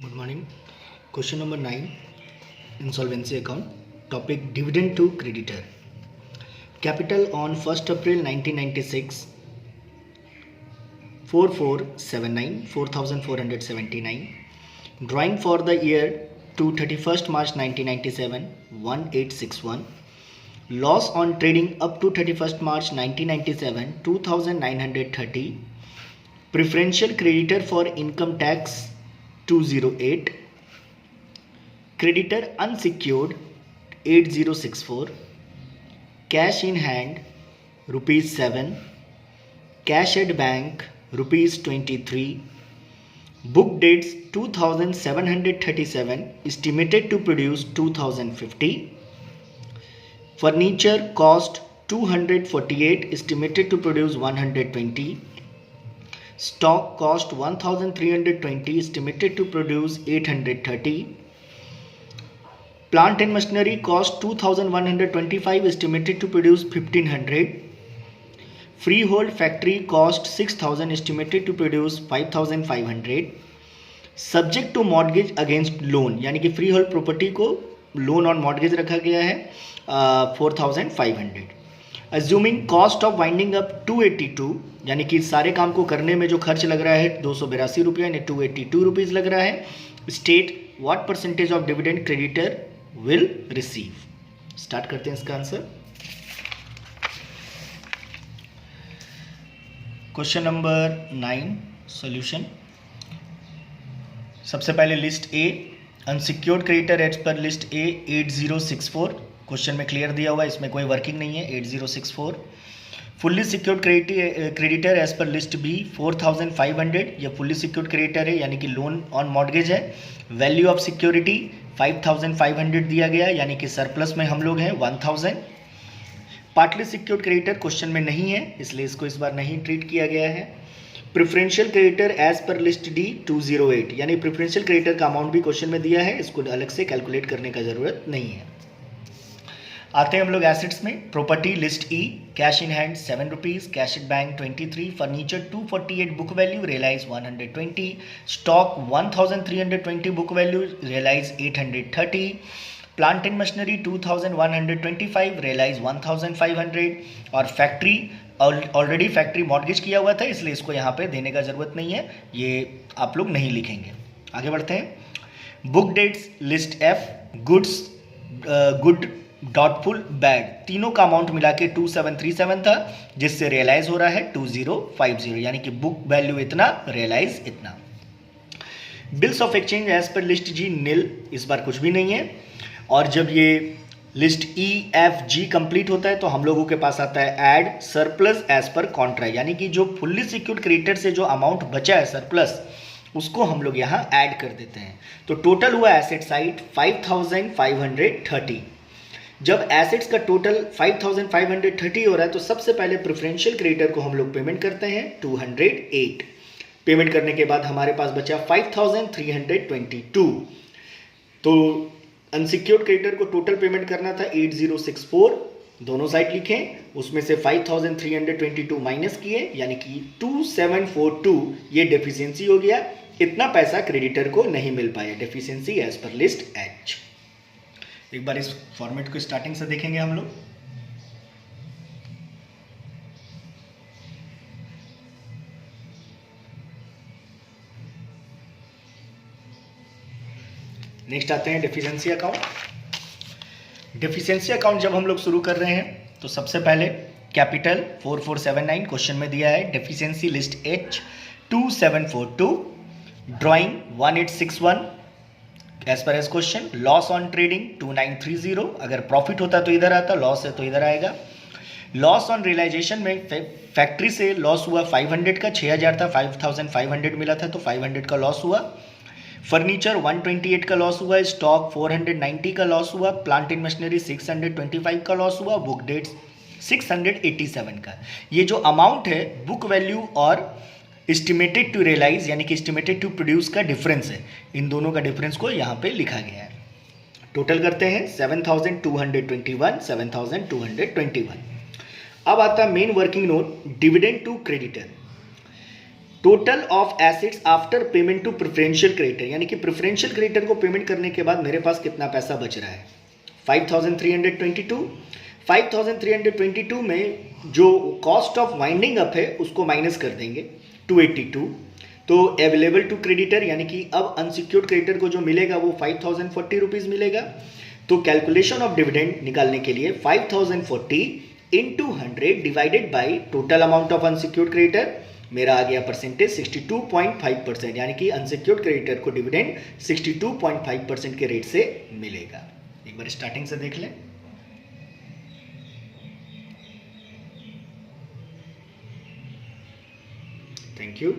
Good morning. Question number 9, insolvency account. Topic, dividend to creditor. Capital on 1st April 1996, 4479, 4479. Drawing for the year to 31st March 1997, 1861. Loss on trading up to 31st March 1997, 2930. Preferential creditor for income tax 208. Creditor unsecured 8064. Cash in hand rupees 7. Cash at bank rupees 23. Book dates 2737, estimated to produce 2050. Furniture cost 248, estimated to produce 120. Stock cost 1320, estimated to produce 830. Plant and machinery cost 2125, estimated to produce 1500. Freehold factory cost 6000, estimated to produce 5500. Subject to mortgage against loan, यानी कि freehold property को loan on mortgage रखा गया है 4500. Assuming cost of winding up 282, यानी कि सारे काम को करने में जो खर्च लग रहा है 282 रुपये यानी 282 रुपीज़ लग रहा है. State what percentage of dividend creditor will receive. Start करते हैं इसका आंसर. Question number 9 solution. सबसे पहले list A, unsecured creditor as per list A 8064. Question में क्लियर दिया हुआ है, इसमें कोई वर्किंग नहीं है. 8064. Fully secured creditor as per list B 4500. यह फुल्ली सिक्योर्ड क्रेडिटर है, यानी कि लोन ऑन मॉर्गेज है. वैल्यू ऑफ सिक्योरिटी 5500 दिया गया, यानी कि सरप्लस में हम लोग हैं 1000. पार्टली सिक्योर्ड क्रेडिटर क्वेश्चन में नहीं है, इसलिए इसको इस बार नहीं ट्रीट किया गया है. Preferential creditor as per list D 208, यानी प्रेफरेंशियल क्रेडिटर का अमाउंट भी क्वेश्चन में दिया है, इसको अलग से कैलकुलेट करने का जरूरत नहीं है. आते हैं हम लोग एसेट्स में. Property list E, cash in hand 7 rupees, cash at bank 23, furniture 248, book value realise 120, stock 1320, book value realise 830, plant and machinery 2125, realise 1500, और फैक्ट्री ऑलरेडी फैक्ट्री मॉर्गेज किया हुआ था, इसलिए इसको यहाँ पे देने का ज़रूरत नहीं है, ये आप लोग नहीं लिखेंगे. आगे बढ़ते हैं. Book debts list F, goods good doubtful bad, तीनों का अमाउंट मिला के 2737 था, जिससे रियलाइज हो रहा है 2050, यानी कि बुक वैल्यू इतना, रियलाइज इतना. Bills of exchange as per list G nil, इस बार कुछ भी नहीं है. और जब ये list E F G complete होता है तो हम लोगों के पास आता है add surplus as per contra, यानी कि जो फुल्ली सिक्योर्ड क्रेडिटर से जो अमाउंट बचा है सरप्लस, उसको हम लोग यहाँ ऐड कर देते हैं. तो टोटल हुआ एसेट साइड 5530. जब एसेट्स का टोटल 5530 हो रहा है तो सबसे पहले प्रेफरेंशियल क्रेडिटर को हम लोग पेमेंट करते हैं 208. पेमेंट करने के बाद हमारे पास बचा 5322. तो अनसिक्योर्ड क्रेडिटर को टोटल पेमेंट करना था 8064, दोनों साइड लिखें, उसमें से 5322 माइनस किए, यानी कि 2742, ये डेफिशिएंसी हो गया. इतना पैसा क्रेडिटर को नहीं मिल पाया, deficiency as per list H. एक बार इस फॉर्मेट को स्टार्टिंग से देखेंगे हम लोग. नेक्स्ट आते हैं डेफिशिएंसी अकाउंट. डेफिशिएंसी अकाउंट जब हम लोग शुरू कर रहे हैं तो सबसे पहले कैपिटल 4479 क्वेश्चन में दिया है. Deficiency list H 2742, drawing 1861 as per as question. Loss on trading 2930, अगर प्रॉफिट होता तो इधर आता, लॉस है तो इधर आएगा. लॉस ऑन रियलाइजेशन में फैक्ट्री से लॉस हुआ 500 का, 6000 था, 5500 मिला था, तो 500 का लॉस हुआ. फर्नीचर 128 का लॉस हुआ, स्टॉक 490 का लॉस हुआ, प्लांट एंड मशीनरी 625 का लॉस हुआ, बुक डेट्स 687 का. ये जो अमाउंट है बुक वैल्यू और एस्टिमेटेड टू रियलाइज, यानी कि एस्टिमेटेड टू प्रोड्यूस का डिफरेंस है, इन दोनों का डिफरेंस को यहाँ पे लिखा गया है. टोटल करते हैं 7221, 7221. अब आता main working note, dividend to creditor. Total of assets after payment to preferential creditor, यानी कि प्रेफरेंशियल क्रेडिटर को पेमेंट करने के बाद मेरे पास कितना पैसा बच रहा है 5322। 5322 में जो कॉस्ट ऑफ वाइंडिंग अप है उसको माइनस कर देंगे 282। तो अवेलेबल टू क्रेडिटर यानी कि अब अनसिक्योर्ड क्रेडिटर को जो मिलेगा वो 5040 रुपीज़ मिलेगा। तो कैलकुलेशन ऑफ डिविडेंड निकालने के लिए 5040 into 100 divided by total amount of unsecured creditor, मेरा आ गया परसेंटेज 62.5%, यानी कि अनसिक्योर्ड क्रेडिटर को डिविडेंड 62.5% के रेट से मिलेगा। एक बार स्टार्टिंग से देख लें। Thank you.